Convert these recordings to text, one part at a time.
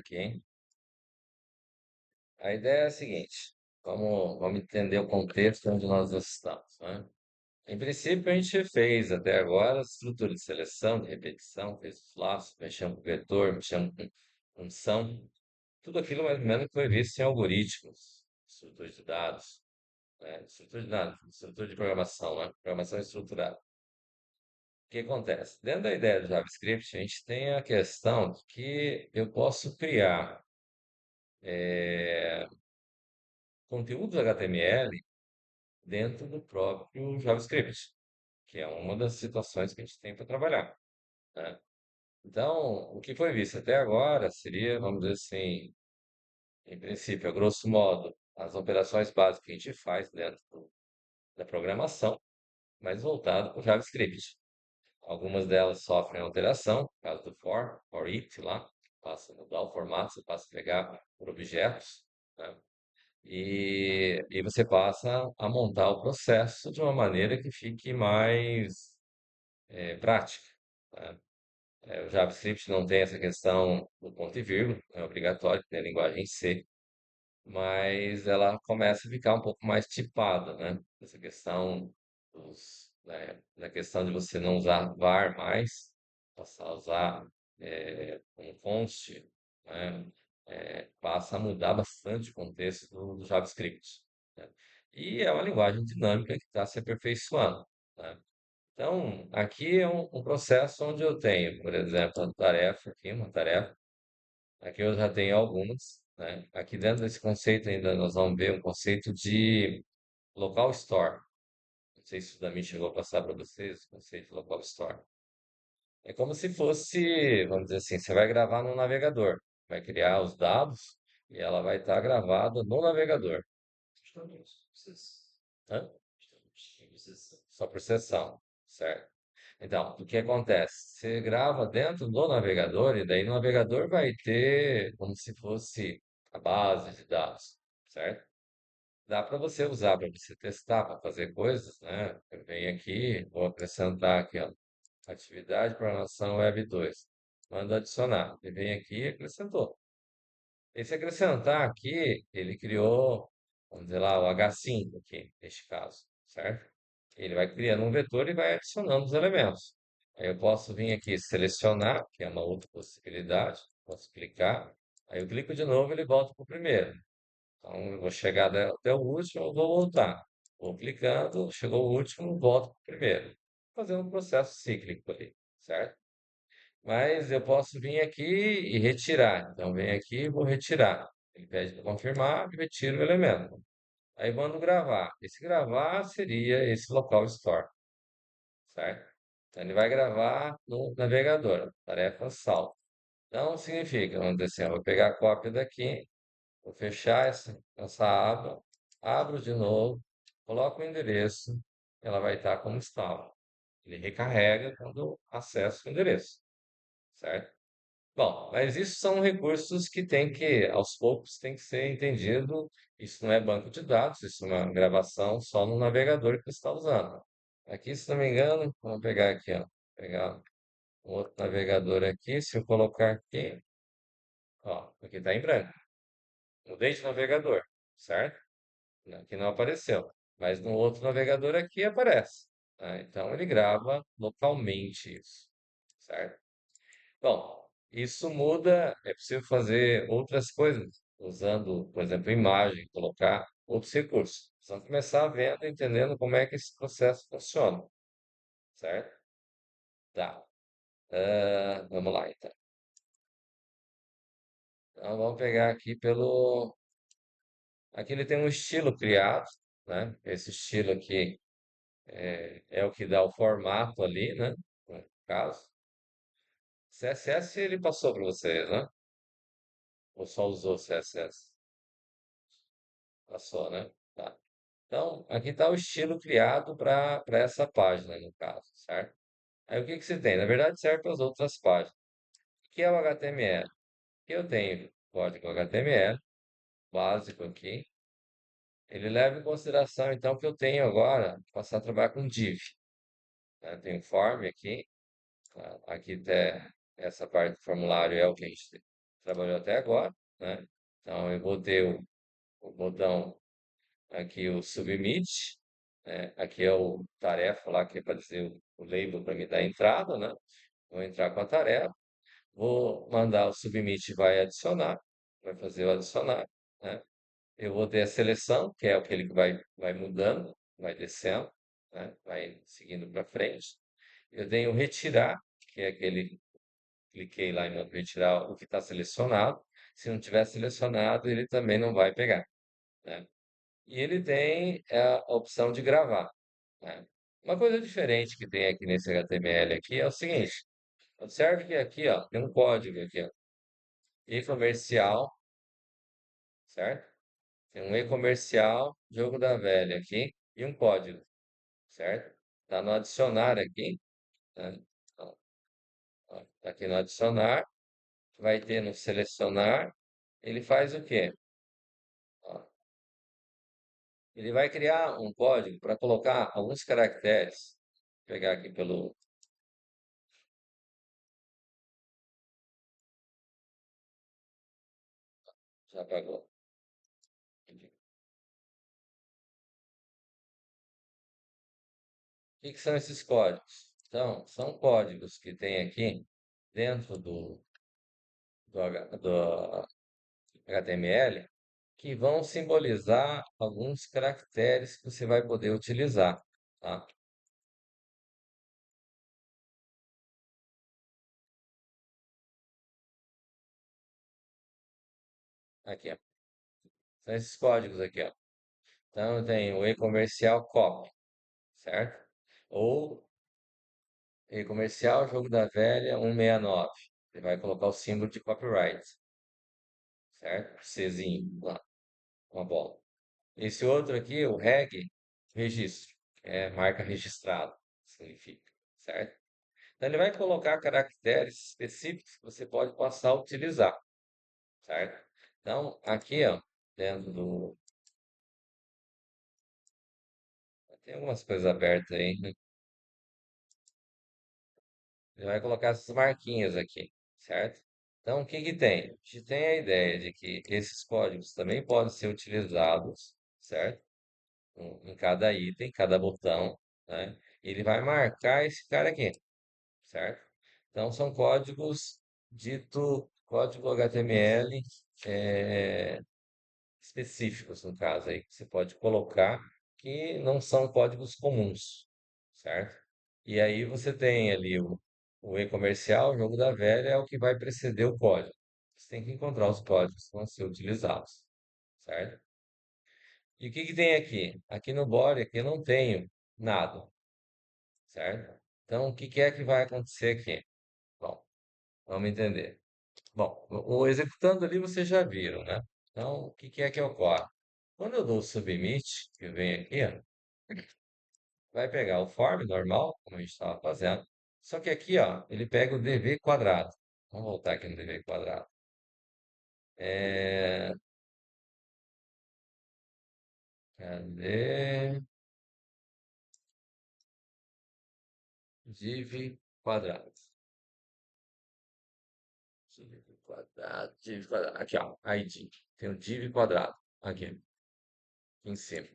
aqui, hein? A ideia é a seguinte: vamos entender o contexto onde nós estamos, né? Em princípio, a gente fez até agora estrutura de seleção, de repetição, fez os laços, mexemos com vetor, mexemos com função, tudo aquilo mais ou menos que foi visto em algoritmos, estrutura de dados, né? Estrutura de dados, estrutura de programação, né? Programação estruturada. O que acontece? Dentro da ideia do JavaScript, a gente tem a questão de que eu posso criar conteúdos HTML dentro do próprio JavaScript, que é uma das situações que a gente tem para trabalhar, né? Então, o que foi visto até agora seria, vamos dizer assim, em princípio, a grosso modo, as operações básicas que a gente faz dentro da programação, mas voltado para o JavaScript. Algumas delas sofrem alteração, no caso do for each lá, passa a mudar o formato, você passa a pegar por objetos, né? E você passa a montar o processo de uma maneira que fique mais prática, né? O JavaScript não tem essa questão do ponto e vírgula, é obrigatório, tem a linguagem C, mas ela começa a ficar um pouco mais tipada, né? Essa questão da questão de você não usar var mais, passar a usar um const, né? Passa a mudar bastante o contexto do JavaScript, né? E é uma linguagem dinâmica que está se aperfeiçoando, né? Então, aqui é um processo onde eu tenho, por exemplo, a tarefa aqui, uma tarefa. Aqui eu já tenho algumas, né? Aqui dentro desse conceito ainda nós vamos ver um conceito de local store. Não sei se o Damin chegou a passar para vocês o conceito de local store. É como se fosse, vamos dizer assim, você vai gravar no navegador. Vai criar os dados e ela vai estar gravada no navegador. Hã? Só por sessão, certo? Então, o que acontece? Você grava dentro do navegador e daí no navegador vai ter como se fosse a base de dados, certo? Dá para você usar, para você testar, para fazer coisas, né? Eu venho aqui, vou acrescentar aqui, ó, atividade programação web 2. Manda adicionar. Ele vem aqui e acrescentou. Esse acrescentar aqui, ele criou, vamos dizer lá, o H5 aqui, neste caso, certo? Ele vai criando um vetor e vai adicionando os elementos. Aí eu posso vir aqui selecionar, que é uma outra possibilidade. Posso clicar. Aí eu clico de novo, ele volta para o primeiro. Então eu vou chegar até o último, eu vou voltar. Vou clicando, chegou o último, volto para o primeiro. Fazendo um processo cíclico ali, certo? Mas eu posso vir aqui e retirar. Então, venho aqui e vou retirar. Ele pede para confirmar, eu retiro o elemento. Aí mando gravar. Esse gravar seria esse local store, certo? Então, ele vai gravar no navegador. Tarefa salvo. Então, significa, vamos dizer assim, eu vou pegar a cópia daqui, vou fechar essa aba, abro de novo, coloco o endereço, ela vai estar como estava. Ele recarrega quando acessa o endereço, certo? Bom, mas isso são recursos que tem que, aos poucos, tem que ser entendido. Isso não é banco de dados, isso é uma gravação só no navegador que você está usando. Aqui, se não me engano, vamos pegar aqui, ó. Pegar um outro navegador aqui. Se eu colocar aqui, ó, aqui está em branco. Mudei de navegador, certo? Aqui não apareceu. Mas no outro navegador aqui aparece, tá? Então ele grava localmente isso, certo? Bom, isso muda, é possível fazer outras coisas, usando, por exemplo, imagem, colocar outros recursos. Precisamos começar vendo, entendendo como é que esse processo funciona, certo? Tá. Vamos lá, então. Então, vamos pegar aqui pelo... Aqui ele tem um estilo criado, né? Esse estilo aqui é o que dá o formato ali, né? No caso. CSS ele passou para vocês, né? Ou só usou CSS? Passou, né? Tá. Então, aqui está o estilo criado para essa página, no caso, certo? Aí o que que você tem? Na verdade, serve para as outras páginas. O que é o HTML? Aqui eu tenho código HTML básico aqui. Ele leva em consideração, então, que eu tenho agora passar a trabalhar com div, né? Tem form aqui. Tá? Aqui tem essa parte do formulário é o que a gente trabalhou até agora, né? Então eu vou ter o botão aqui, o submit, né? Aqui é o tarefa lá, que é para dizer o label para me dar entrada, né? Vou entrar com a tarefa, vou mandar o submit, vai adicionar, vai fazer o adicionar, né? Eu vou ter a seleção, que é aquele que vai mudando, vai descendo, né? Vai seguindo para frente. Eu tenho o retirar, que é aquele, cliquei lá em retirar o que está selecionado. Se não tiver selecionado, ele também não vai pegar, né? E ele tem a opção de gravar, né? Uma coisa diferente que tem aqui nesse HTML aqui é o seguinte: observe que aqui, ó, tem um código aqui, ó, e-comercial, certo? Tem um e-comercial, jogo da velha aqui e um código, certo? Tá no adicionar aqui, né? Então, ó, tá aqui no adicionar, vai ter no selecionar, ele faz o quê? Ó, ele vai criar um código para colocar alguns caracteres. Vou pegar aqui pelo. Já apagou. O que que são esses códigos? Então, são códigos que tem aqui dentro do HTML que vão simbolizar alguns caracteres que você vai poder utilizar, tá? Aqui, ó. São esses códigos aqui, ó. Então, tem o e-comercial copy, certo? Ou e-comercial jogo da velha 169. Você vai colocar o símbolo de copyright, certo? Czinho lá, uma bola. Esse outro aqui, o reg, registro, é marca registrada, significa, certo? Então ele vai colocar caracteres específicos que você pode passar a utilizar, certo? Então, aqui, ó, dentro do. Tem algumas coisas abertas aí, né? Ele vai colocar essas marquinhas aqui, certo? Então, o que que tem? A gente tem a ideia de que esses códigos também podem ser utilizados, certo? Em cada item, cada botão, né? Ele vai marcar esse cara aqui, certo? Então, são códigos dito código HTML específicos, no caso, aí, que você pode colocar, que não são códigos comuns, certo? E aí você tem ali o e-comercial, o jogo da velha, é o que vai preceder o código. Você tem que encontrar os códigos que vão ser utilizados, certo? E o que que tem aqui? Aqui no body, aqui eu não tenho nada, certo? Então, o que que é que vai acontecer aqui? Bom, vamos entender. Bom, o executando ali vocês já viram, né? Então, o que que é que ocorre? Quando eu dou o submit, que vem aqui, ó, vai pegar o form normal, como a gente estava fazendo, só que aqui, ó, ele pega o dv quadrado. Vamos voltar aqui no dv quadrado. É, cadê? Div quadrado. Div quadrado, div quadrado. Aqui, ó, ID. Tem o div quadrado. Aqui em cima.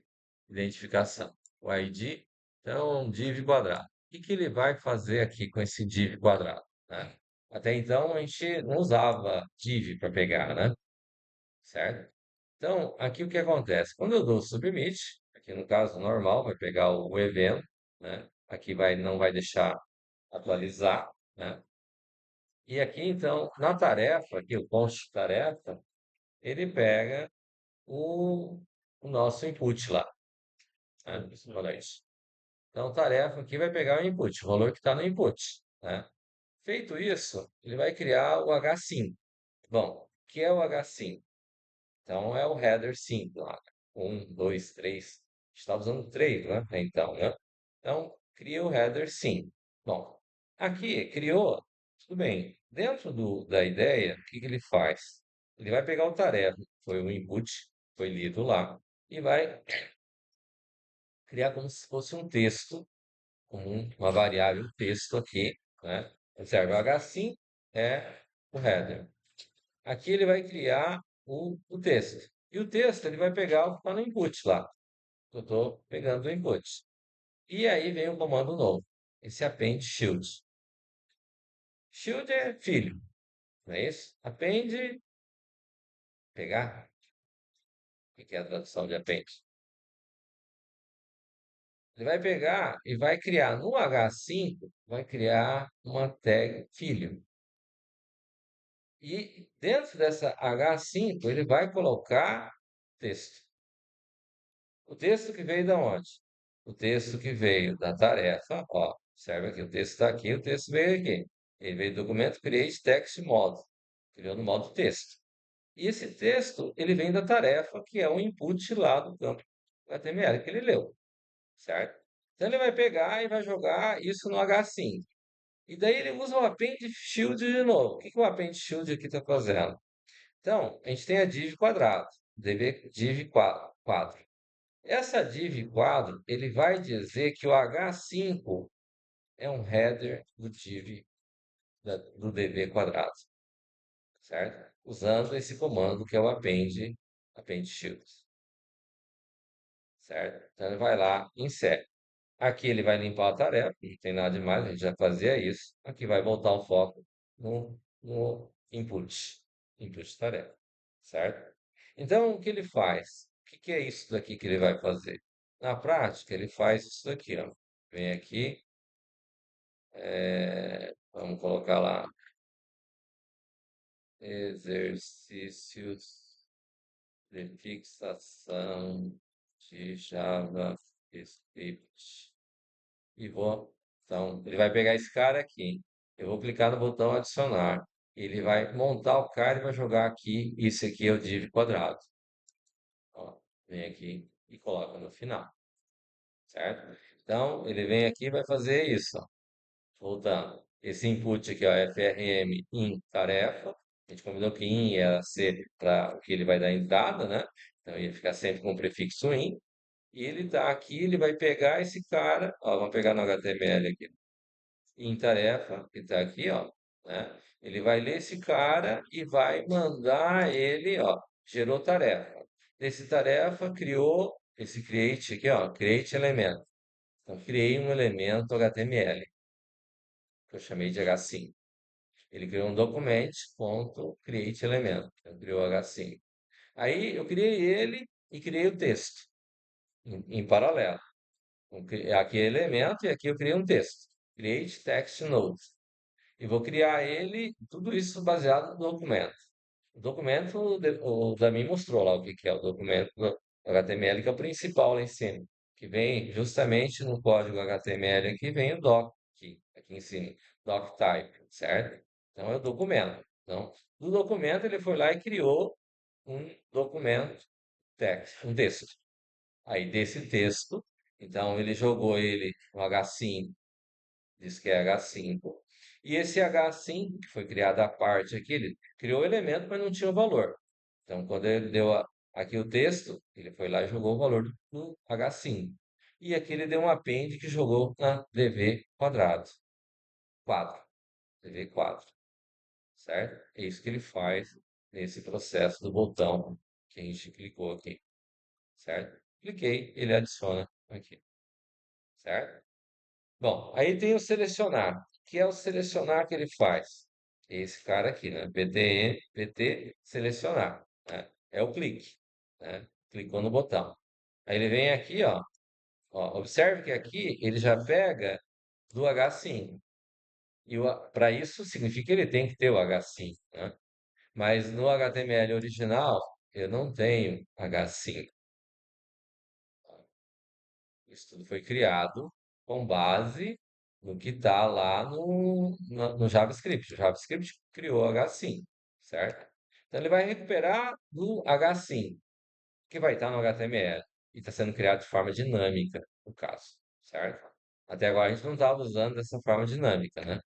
Identificação. O ID, então, div quadrado. O que que ele vai fazer aqui com esse div quadrado, né? Até então a gente não usava div para pegar, né? Certo? Então, aqui o que acontece? Quando eu dou submit, aqui no caso normal, vai pegar o evento, né? Aqui não vai deixar atualizar, né? E aqui então, na tarefa, aqui o const tarefa, ele pega o, o nosso input lá, né? Olha isso. Então, tarefa aqui vai pegar o input, o valor que está no input, né? Feito isso, ele vai criar o H5. Bom, o que é o H5? Então, é o header 5 lá. Um, dois, três. Está usando três, né? Então, né? Então, cria o header 5. Bom, aqui criou, tudo bem. Dentro da ideia, o que que ele faz? Ele vai pegar o tarefa, que foi o input, foi lido lá, e vai criar como se fosse um texto com uma variável texto aqui, né? Observe, o H5 é o header. Aqui ele vai criar o texto. E o texto ele vai pegar o que está no input lá. Eu estou pegando o input. E aí vem o comando novo. Esse append shield. Shield é filho, não é isso? Append, pegar. O que é a tradução de append? Ele vai pegar e vai criar no H5, vai criar uma tag filho. E dentro dessa H5, ele vai colocar texto. O texto que veio da onde? O texto que veio da tarefa, ó, observa aqui, o texto está aqui, o texto veio aqui. Ele veio do documento Create Text Modo, criou no modo texto. E esse texto, ele vem da tarefa, que é o input lá do campo HTML que ele leu, certo? Então ele vai pegar e vai jogar isso no H5. E daí ele usa o append shield de novo. O que que o append shield aqui está fazendo? Então, a gente tem a div quadrado, div quadro. Essa div quadro, ele vai dizer que o H5 é um header do div do dv quadrado, certo? Usando esse comando que é o append shield, certo? Então ele vai lá, insere. Aqui ele vai limpar a tarefa, não tem nada demais, a gente já fazia isso. Aqui vai voltar o foco no input tarefa, certo? Então, o que ele faz? O que que é isso daqui que ele vai fazer? Na prática, ele faz isso daqui, ó. Vem aqui, vamos colocar lá, exercícios de fixação de JavaScript. E vou. Então, ele vai pegar esse cara aqui. Eu vou clicar no botão adicionar. Ele vai montar o cara e vai jogar aqui. Isso aqui é o div quadrado. Ó, vem aqui e coloca no final, certo? Então, ele vem aqui e vai fazer isso, ó. Voltando. Esse input aqui, ó, frm in tarefa. A gente combinou que in ia ser para o que ele vai dar entrada, né? Então, ia ficar sempre com o prefixo in. E ele tá aqui, ele vai pegar esse cara, ó, vamos pegar no HTML aqui em tarefa, que está aqui, ó, né? Ele vai ler esse cara e vai mandar ele, ó, gerou tarefa. Desse tarefa criou esse create aqui, ó, create elemento. Então, criei um elemento HTML, que eu chamei de H5. Ele criou um document.create elemento, então criou H5. Aí eu criei ele e criei o texto em paralelo. Aqui é elemento e aqui eu criei um texto. Create text node. E vou criar ele, tudo isso baseado no documento. O documento, o Damin mostrou lá o que que é o documento do HTML, que é o principal lá em cima, que vem justamente no código HTML aqui, vem o doc, aqui em cima, doctype, certo? Então é o documento. Então, do documento ele foi lá e criou um documento text, um texto. Aí desse texto, então ele jogou ele no H5, diz que é H5. E esse H5, que foi criado à parte aqui, ele criou o elemento, mas não tinha o valor. Então, quando ele deu aqui o texto, ele foi lá e jogou o valor no H5. E aqui ele deu um append que jogou na dv quadrado, quadro, dv quadro, certo? É isso que ele faz nesse processo do botão que a gente clicou aqui, certo? Cliquei, ele adiciona aqui, certo? Bom, aí tem o selecionar, que é o selecionar que ele faz. Esse cara aqui, né? PT selecionar, né? É o clique, né? Clicou no botão. Aí ele vem aqui, ó, observe que aqui ele já pega do H5. E para isso significa que ele tem que ter o H5, né? Mas no HTML original eu não tenho H5. Isso tudo foi criado com base no que está lá no JavaScript. O JavaScript criou H5, certo? Então ele vai recuperar do H5, que vai estar no HTML, e está sendo criado de forma dinâmica, no caso, certo? Até agora a gente não estava usando dessa forma dinâmica, né?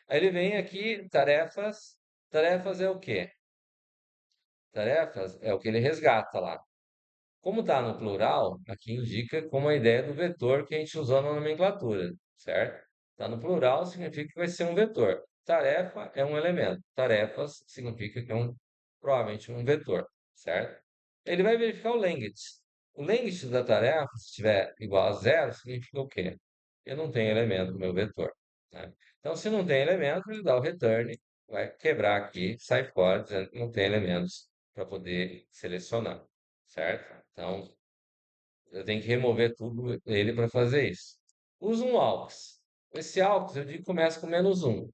Aí ele vem aqui, tarefas. Tarefas é o quê? Tarefas é o que ele resgata lá. Como está no plural, aqui indica como a ideia do vetor que a gente usou na nomenclatura, certo? Está no plural, significa que vai ser um vetor. Tarefa é um elemento. Tarefas significa que é um provavelmente um vetor, certo? Ele vai verificar o length. O length da tarefa, se estiver igual a zero, significa o quê? Eu não tenho elemento no meu vetor, né? Então, se não tem elemento, ele dá o return, vai quebrar aqui, sai fora, dizendo que não tem elementos para poder selecionar, certo? Então, eu tenho que remover tudo ele para fazer isso. Usa um AUX. Esse AUX, eu digo que começa com -1.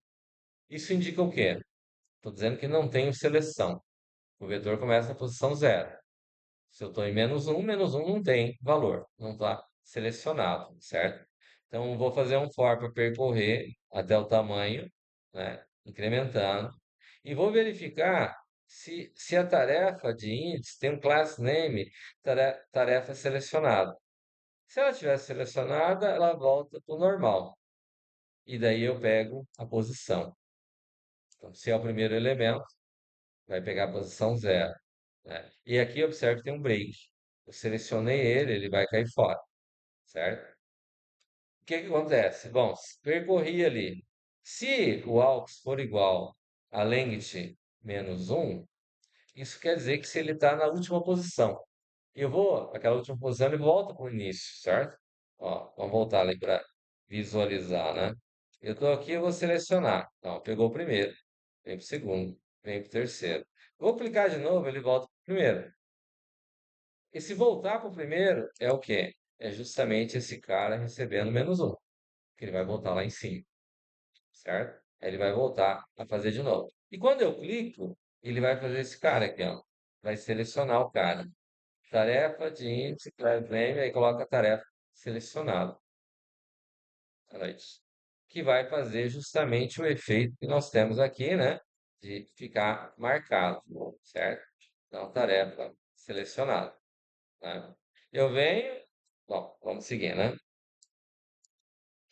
Isso indica o quê? Estou dizendo que não tenho seleção. O vetor começa na posição zero. Se eu estou em -1 não tem valor, não está selecionado, certo? Então, vou fazer um for para percorrer até o tamanho, né? Incrementando. E vou verificar se a tarefa de índice tem um class name tarefa selecionada. Se ela estiver selecionada, ela volta para o normal. E daí eu pego a posição. Então, se é o primeiro elemento, vai pegar a posição zero, né? E aqui observe que tem um break. Eu selecionei ele, ele vai cair fora, certo? O que que acontece? Bom, percorri ali. Se o AUX for igual a length -1, isso quer dizer que se ele está na última posição. Eu vou, aquela última posição, ele volta para o início, certo? Ó, vamos voltar ali para visualizar, né? Eu estou aqui, eu vou selecionar. Então, pegou o primeiro, vem para o segundo, vem para o terceiro. Vou clicar de novo, ele volta para o primeiro. E se voltar para o primeiro, é o quê? É justamente esse cara recebendo -1, que ele vai voltar lá em cima, certo? Aí ele vai voltar a fazer de novo. E quando eu clico, ele vai fazer esse cara aqui, ó. Vai selecionar o cara. Tarefa de índice, class name, aí coloca a tarefa selecionada. Olha isso. Que vai fazer justamente o efeito que nós temos aqui, né? De ficar marcado, certo? Então, tarefa selecionada, né? Eu venho, bom, vamos seguir, né?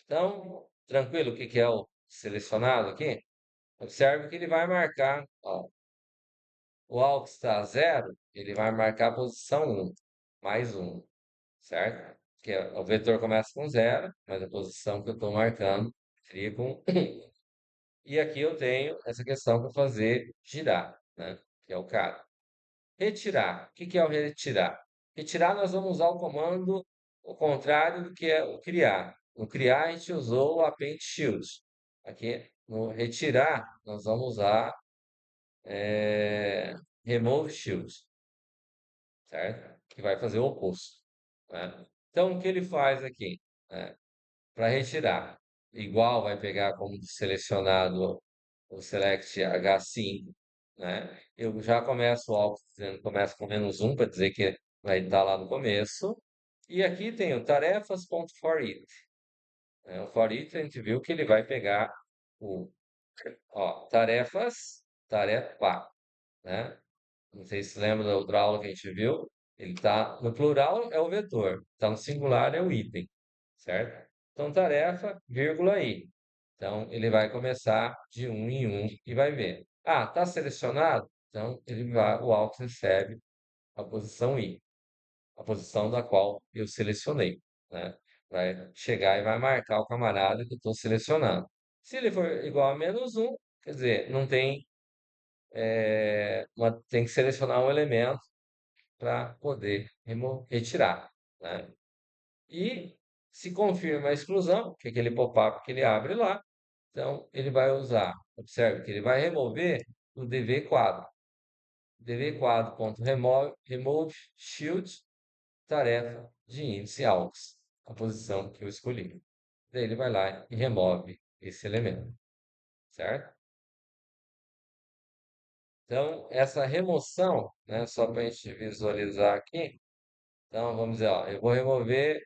Então, tranquilo, o que que é o selecionado aqui? Observe que ele vai marcar, ó, o alvo está a zero, ele vai marcar a posição 1, mais 1, certo? O vetor começa com zero, mas a posição que eu estou marcando seria com 1. E aqui eu tenho essa questão para fazer girar, né? Que é o cara. Retirar. O que que é o retirar? Retirar, nós vamos usar o comando o contrário do que é o criar. No criar, a gente usou o append shield. Aqui, no retirar, nós vamos usar remove shield, certo? Que vai fazer o oposto, né? Então, o que ele faz aqui, né? Para retirar, igual vai pegar como selecionado o select H5, né? Eu já começo o alvo dizendo, começa com -1 para dizer que vai estar lá no começo. E aqui tem o tarefas.forIt, né? O forIt a gente viu que ele vai pegar o, ó, tarefas, tarefa, né? Não sei se lembra da outra aula que a gente viu. Ele está no plural é o vetor, está no singular é o item, certo? Então, tarefa, vírgula i. Então, ele vai começar de um em um e vai ver. Ah, está selecionado? Então, o AUX recebe a posição i, a posição da qual eu selecionei, né? Vai chegar e vai marcar o camarada que eu estou selecionando. Se ele for igual a -1, quer dizer, não tem, tem que selecionar um elemento para poder retirar, né? E se confirma a exclusão, que é aquele pop-up que ele abre lá, então ele vai usar, observe que ele vai remover o dv quadro. dv quadro.remove shield tarefa de índice AUX, a posição que eu escolhi. Daí ele vai lá e remove esse elemento, certo? Então, essa remoção, né, só para a gente visualizar aqui, então vamos dizer, ó, eu vou remover.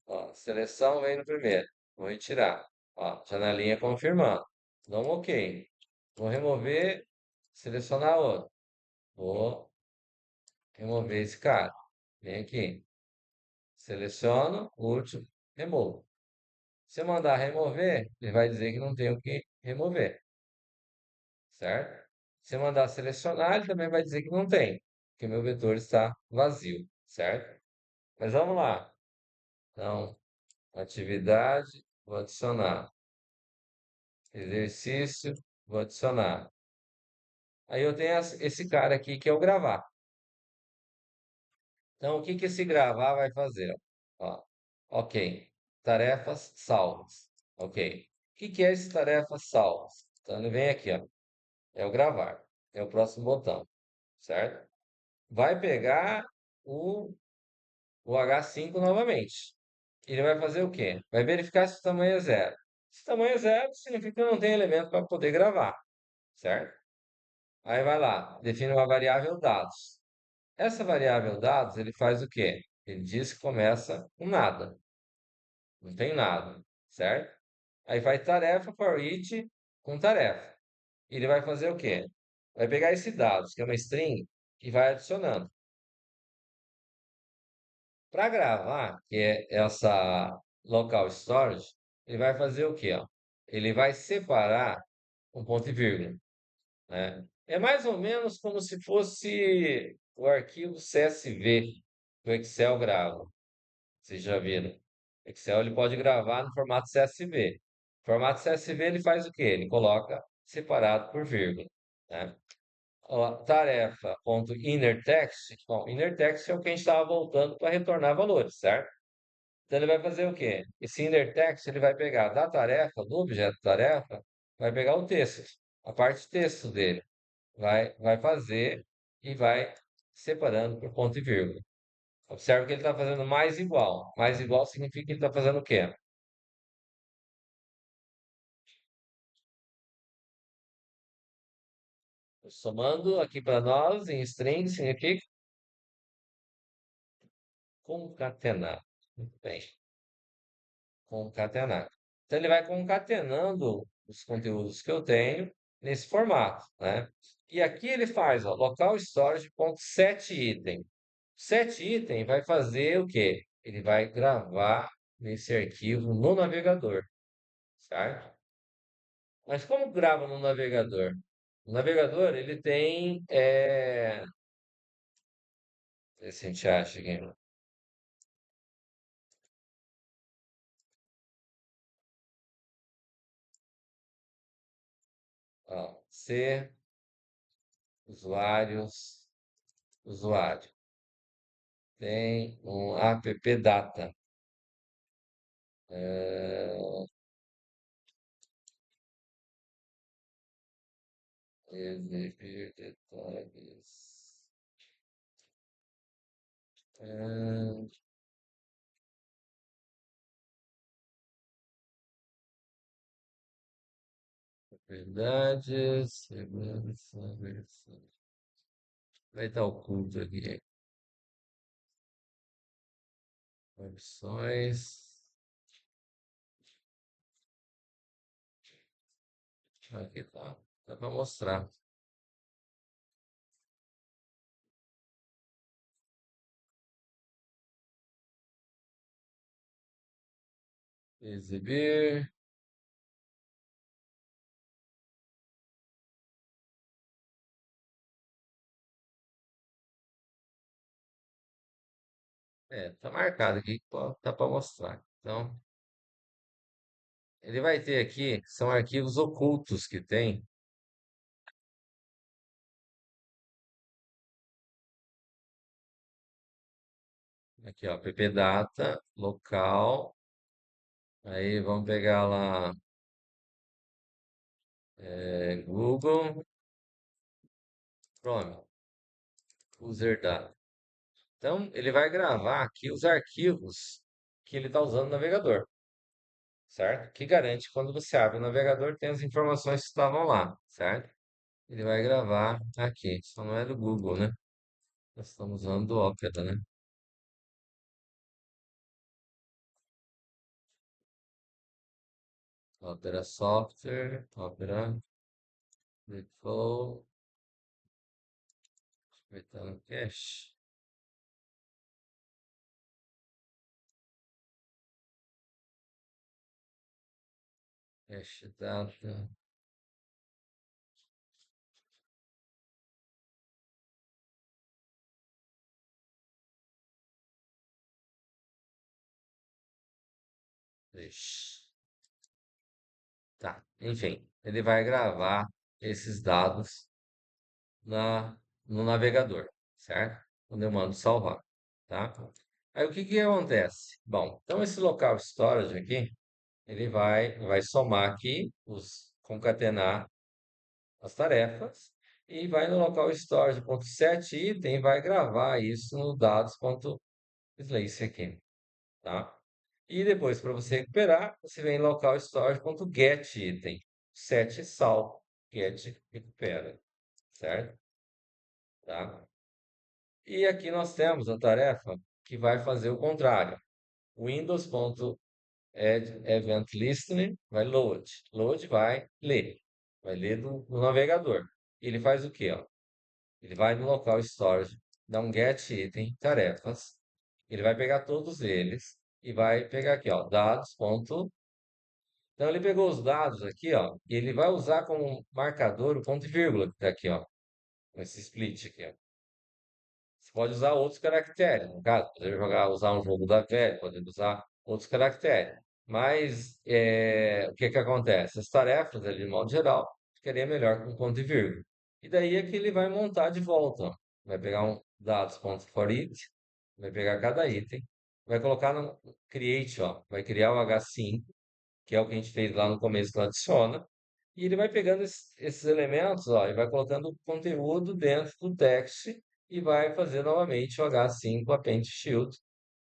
Ó, seleção vem no primeiro. Vou retirar. Ó, janelinha confirmando. Dou um OK. Vou remover, selecionar outro. Vou remover esse cara. Vem aqui. Seleciono, último, removo. Se eu mandar remover, ele vai dizer que não tem o que remover. Certo? Se eu mandar selecionar, ele também vai dizer que não tem, que o meu vetor está vazio. Certo? Mas vamos lá. Então, atividade, vou adicionar. Exercício, vou adicionar. Aí eu tenho esse cara aqui que é o gravar. Então, o que que esse gravar vai fazer? Ó, ok. Tarefas salvas. Ok. O que que é esse tarefas salvas? Então, ele vem aqui, ó. É o gravar. É o próximo botão, certo? Vai pegar o, o H5 novamente. Ele vai fazer o quê? Vai verificar se o tamanho é zero. Se o tamanho é zero, significa que não tem elemento para poder gravar, certo? Aí vai lá, define uma variável dados. Essa variável dados, ele faz o quê? Ele diz que começa com nada, não tem nada, certo? Aí vai tarefa for each com tarefa. Ele vai fazer o quê? Vai pegar esse dados, que é uma string, e vai adicionando. Para gravar, que é essa local storage, ele vai fazer o quê, ó? Ele vai separar um ponto e vírgula, né? É mais ou menos como se fosse o arquivo CSV que o Excel grava. Vocês já viram? Excel ele pode gravar no formato CSV. O formato CSV ele faz o quê? Ele coloca separado por vírgula, né? Ó, tarefa ponto inner text. Bom, inner text é o que a gente estava voltando para retornar valores, certo? Então ele vai fazer o quê? Esse inner text ele vai pegar da tarefa, do objeto tarefa, vai pegar o texto, a parte texto dele, vai fazer e vai separando por ponto e vírgula. Observe que ele está fazendo mais igual. Mais igual significa que ele está fazendo o quê? Somando aqui para nós em string significa concatenar. Muito bem, concatenar. Então ele vai concatenando os conteúdos que eu tenho nesse formato, né? E aqui ele faz, ó, local storage.setItem. SetItem vai fazer o quê? Ele vai gravar nesse arquivo no navegador, certo? Mas como grava no navegador? O navegador, ele tem, ver se a gente acha aqui, ó, C, usuários, usuário. Tem um app data. É, exibir detalhes. É, propriedades, segurança, versão. Vai estar oculto aqui. Opções. Aqui tá. Dá para mostrar. Exibir. É, tá marcado aqui, pô, dá para mostrar. Então, ele vai ter aqui, são arquivos ocultos que tem. Aqui, ó, ppdata, local. Aí vamos pegar lá, Google, Chrome, user data. Então, ele vai gravar aqui os arquivos que ele está usando no navegador, certo? Que garante que quando você abre o navegador tem as informações que estavam lá, certo? Ele vai gravar aqui. Só não é do Google, né? Nós estamos usando do Opera, né? Opera Software, Opera Default, vai estar no cache, cache data, deixa. Tá, enfim, ele vai gravar esses dados na, no navegador, certo? Quando eu mando salvar, tá? Aí o que que acontece? Bom, então esse local storage aqui, ele vai somar aqui, concatenar as tarefas e vai no local storage.set item e vai gravar isso no dados.place aqui, tá? E depois, para você recuperar, você vem em local storage.get item, set salvo, get recupera, certo? Tá? E aqui nós temos a tarefa que vai fazer o contrário. Windows.add event listener vai load. Load vai ler do navegador. Ele faz o quê, ó? Ele vai no local storage, dá um get item, tarefas. Ele vai pegar todos eles e vai pegar aqui, ó, dados. Então ele pegou os dados aqui, ó, e ele vai usar como marcador o ponto e vírgula que tá aqui, ó, com esse split aqui, ó. Você pode usar outros caracteres, no caso, poder usar um jogo da velha, poder usar outros caracteres. Mas o que que acontece? As tarefas, ali, de modo geral, ficaria melhor com ponto e vírgula. E daí é que ele vai montar de volta, ó. Vai pegar um dados.forIt, vai pegar cada item, vai colocar no create, ó, vai criar o H5, que é o que a gente fez lá no começo do adiciona, e ele vai pegando esses elementos, ó, e vai colocando o conteúdo dentro do text e vai fazer novamente o H5 append shield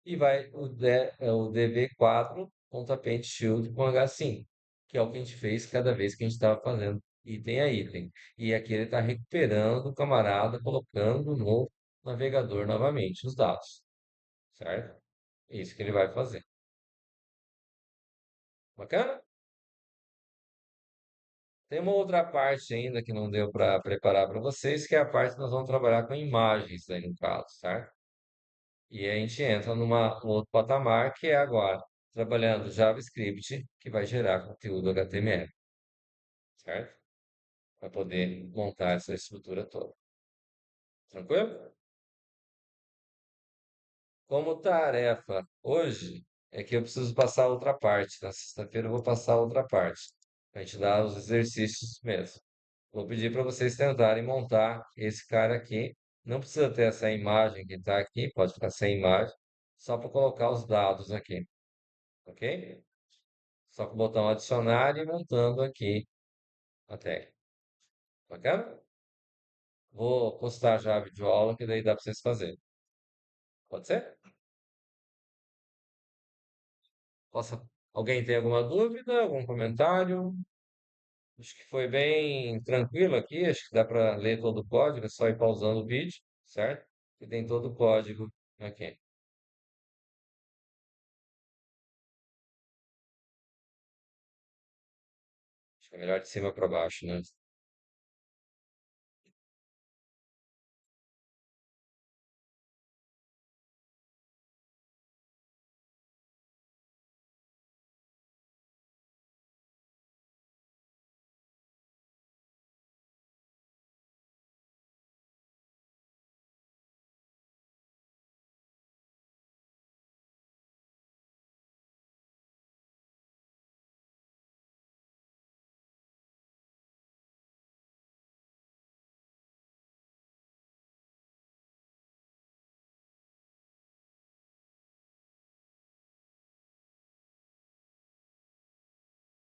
e vai o dv4.append shield com H5, que é o que a gente fez cada vez que a gente estava fazendo item a item. E aqui ele está recuperando o camarada, colocando no navegador novamente os dados, certo? É isso que ele vai fazer. Bacana? Tem uma outra parte ainda que não deu para preparar para vocês, que é a parte que nós vamos trabalhar com imagens aí no caso, certo? E aí a gente entra num outro patamar que é agora trabalhando JavaScript, que vai gerar conteúdo HTML, certo? Para poder montar essa estrutura toda. Tranquilo? Como tarefa hoje é que eu preciso passar outra parte. Na sexta-feira eu vou passar outra parte. A gente dar os exercícios mesmo. Vou pedir para vocês tentarem montar esse cara aqui. Não precisa ter essa imagem que está aqui, pode ficar sem imagem, só para colocar os dados aqui, ok? Só com o botão adicionar e montando aqui a tag. Bacana? Vou postar já a videoaula que daí dá para vocês fazerem. Pode ser? Alguém tem alguma dúvida, algum comentário? Acho que foi bem tranquilo aqui, acho que dá para ler todo o código, é só ir pausando o vídeo, certo? E tem todo o código aqui. Acho que é melhor de cima para baixo, né?